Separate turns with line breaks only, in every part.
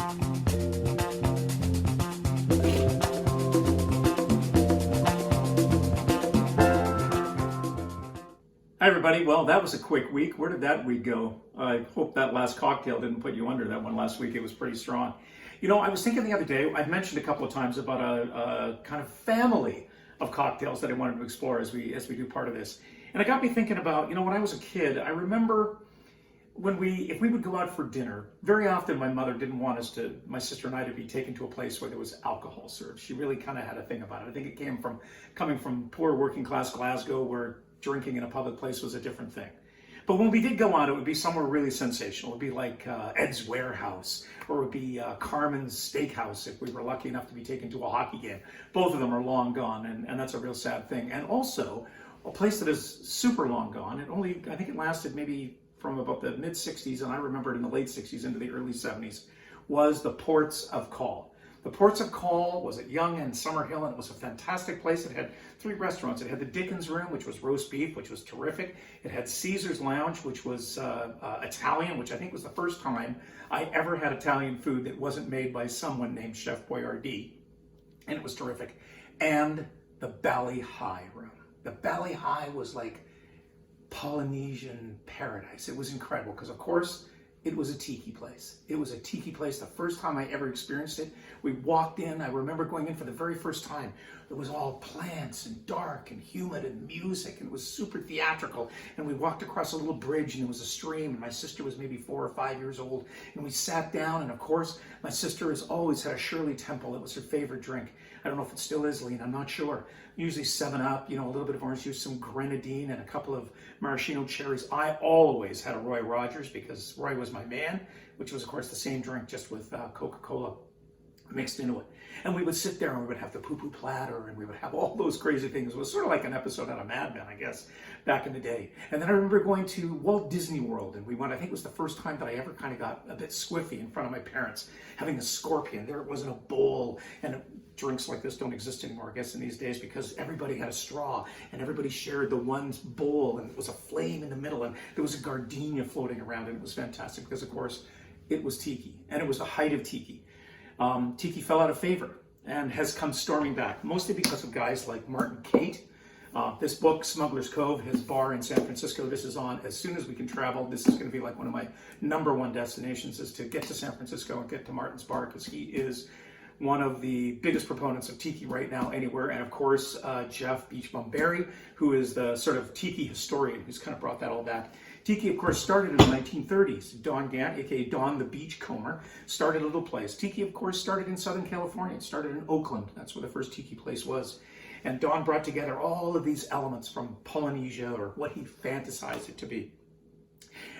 Hi everybody, well that was a quick week. Where did that week go? I hope that last cocktail didn't put you under. That one last week, it was pretty strong. You know, I was thinking the other day, I've mentioned a couple of times about a kind of family of cocktails that I wanted to explore as we do part of this. And it got me thinking about, you know, when I was a kid, I remember if we would go out for dinner, very often my mother didn't want my sister and I to be taken to a place where there was alcohol served. She really kind of had a thing about it. I think it coming from poor working class Glasgow, where drinking in a public place was a different thing. But when we did go out, it would be somewhere really sensational. It would be like Ed's Warehouse, or it would be Carmen's Steakhouse if we were lucky enough to be taken to a hockey game. Both of them are long gone, and that's a real sad thing. And also, a place that is super long gone, I think it lasted maybe from about the mid-'60s, and I remember it in the late 60s into the early 70s, was the Ports of Call. The Ports of Call was at Yonge and Summerhill, and it was a fantastic place. It had 3 restaurants. It had the Dickens Room, which was roast beef, which was terrific. It had Caesar's Lounge, which was Italian, which I think was the first time I ever had Italian food that wasn't made by someone named Chef Boyardee, and it was terrific. And the Bally High Room. The Bally High was like Polynesian paradise. It was incredible because, of course, it was a tiki place. It was a tiki place the first time I ever experienced it. We walked in, I remember going in for the very first time. It was all plants and dark and humid and music, and it was super theatrical. And we walked across a little bridge, and there was a stream, and my sister was maybe 4 or 5 years old. And we sat down, and of course, my sister has always had a Shirley Temple. It was her favorite drink. I don't know if it still is, Lean, I'm not sure. Usually 7-Up, you know, a little bit of orange juice, some grenadine, and a couple of maraschino cherries. I always had a Roy Rogers because Roy was my man, which was, of course, the same drink, just with Coca-Cola mixed into it. And we would sit there and we would have the poo-poo platter and we would have all those crazy things. It was sort of like an episode out of Mad Men, I guess, back in the day. And then I remember going to Walt Disney World, and we went, I think it was the first time that I ever kind of got a bit squiffy in front of my parents, having a scorpion. There it was in a bowl, and drinks like this don't exist anymore, I guess, in these days, because everybody had a straw and everybody shared the one bowl, and it was a flame in the middle, and there was a gardenia floating around, and it was fantastic because, of course, it was tiki, and it was the height of tiki. Tiki fell out of favor and has come storming back, mostly because of guys like Martin Cate. This book, Smuggler's Cove, his bar in San Francisco, this is on as soon as we can travel. This is going to be like one of my #1 destinations, is to get to San Francisco and get to Martin's bar, because he is one of the biggest proponents of tiki right now anywhere. And of course, Jeff Beachbum Berry, who is the sort of tiki historian, who's kind of brought that all back. Tiki, of course, started in the 1930s. Don Gant, aka Don the Beachcomber, started a little place. Tiki, of course, started in Southern California. It started in Oakland. That's where the first tiki place was. And Don brought together all of these elements from Polynesia, or what he fantasized it to be.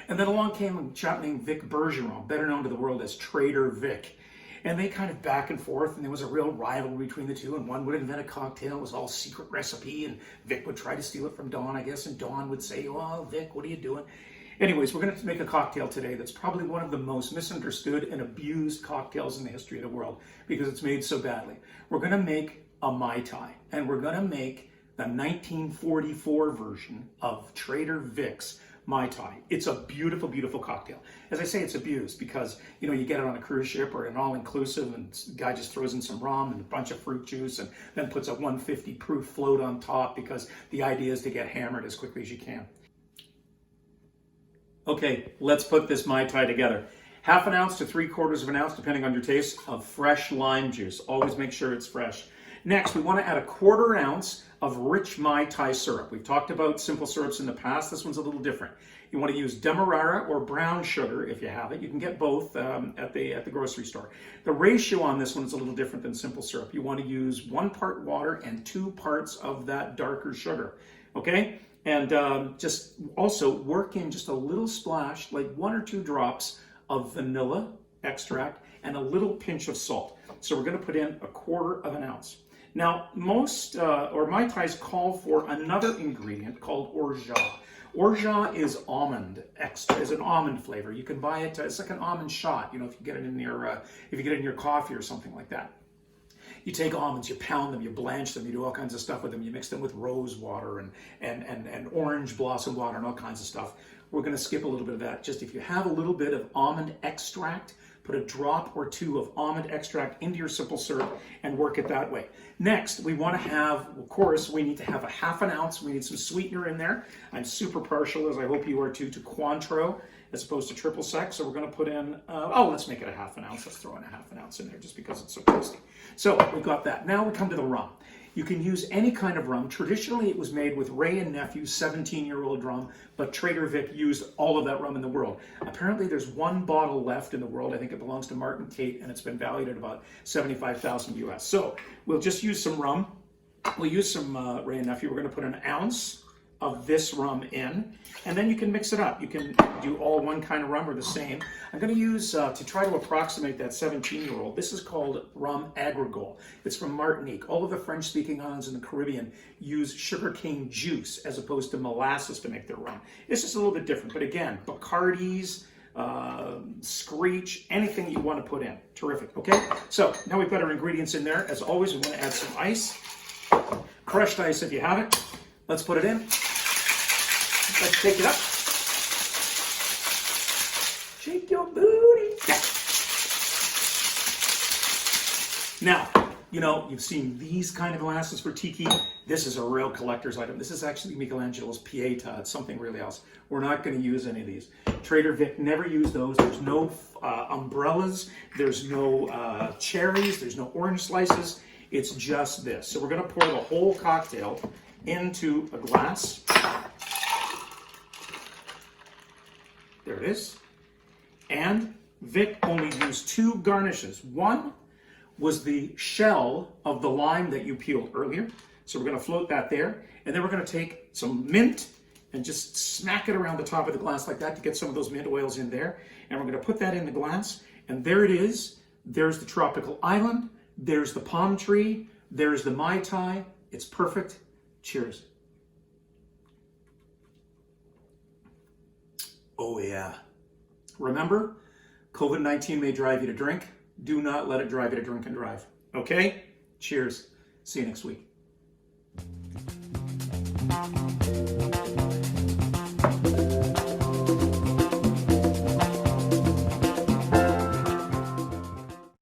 And then along came a chap named Vic Bergeron, better known to the world as Trader Vic. And they kind of back and forth, and there was a real rivalry between the two, and one would invent a cocktail. It was all secret recipe, and Vic would try to steal it from Don, I guess, and Don would say, "Oh, Vic, what are you doing?" Anyways, we're going to make a cocktail today that's probably one of the most misunderstood and abused cocktails in the history of the world, because it's made so badly. We're going to make a Mai Tai, and we're going to make the 1944 version of Trader Vic's Mai Tai. It's a beautiful, beautiful cocktail. As I say, it's abused because, you know, you get it on a cruise ship or an all-inclusive, and the guy just throws in some rum and a bunch of fruit juice and then puts a 150 proof float on top, because the idea is to get hammered as quickly as you can. Okay, let's put this Mai Tai together. 1/2 ounce to 3/4 ounce, depending on your taste, of fresh lime juice. Always make sure it's fresh. Next, we want to add 1/4 ounce of rich Mai Tai syrup. We've talked about simple syrups in the past. This one's a little different. You want to use Demerara or brown sugar if you have it. You can get both at the grocery store. The ratio on this one is a little different than simple syrup. You want to use 1 part water and 2 parts of that darker sugar. Okay? And just also work in just a little splash, like 1 or 2 drops of vanilla extract and a little pinch of salt. So we're going to put in 1/4 ounce. Now, most Mai Tais call for another ingredient called orgeat. Orgeat is an almond flavor. You can buy it. It's like an almond shot. You know, if you get it in your coffee or something like that. You take almonds, you pound them, you blanch them, you do all kinds of stuff with them. You mix them with rose water and orange blossom water and all kinds of stuff. We're going to skip a little bit of that. Just if you have a little bit of almond extract, put a drop or two of almond extract into your simple syrup and work it that way. Next, we want to have, of course, we need to have a ½ ounce. We need some sweetener in there. I'm super partial, as I hope you are too, to Cointreau as opposed to triple sec. So we're going to put in, let's make it a ½ ounce. Let's throw in a ½ ounce in there just because it's so tasty. So we've got that. Now we come to the rum. You can use any kind of rum. Traditionally, it was made with Ray and Nephew's 17-year-old rum, but Trader Vic used all of that rum in the world. Apparently, there's one bottle left in the world. I think it belongs to Martin Tate, and it's been valued at about $75,000 US. So we'll just use some rum. We'll use some Ray and Nephew. We're going to put an ounce of this rum in, and then you can mix it up. You can do all one kind of rum or the same. I'm going to use, to try to approximate that 17-year-old, this is called rum agricole. It's from Martinique. All of the French-speaking islands in the Caribbean use sugarcane juice as opposed to molasses to make their rum. It's just a little bit different, but again, Bacardis, Screech, anything you want to put in. Terrific, okay? So now we've got our ingredients in there. As always, we want to add some ice. Crushed ice if you have it. Let's put it in. Let's shake it up. Shake your booty. Yeah. Now, you know, you've seen these kind of glasses for tiki. This is a real collector's item. This is actually Michelangelo's Pieta. It's something really else. We're not going to use any of these. Trader Vic never used those. There's no umbrellas. There's no cherries. There's no orange slices. It's just this. So we're going to pour the whole cocktail into a glass. There it is. And Vic only used 2 garnishes. One was the shell of the lime that you peeled earlier. So we're going to float that there. And then we're going to take some mint and just smack it around the top of the glass like that to get some of those mint oils in there. And we're going to put that in the glass. And there it is. There's the tropical island. There's the palm tree. There's the Mai Tai. It's perfect. Cheers. Oh yeah. Remember, COVID-19 may drive you to drink. Do not let it drive you to drink and drive. Okay? Cheers. See you next week.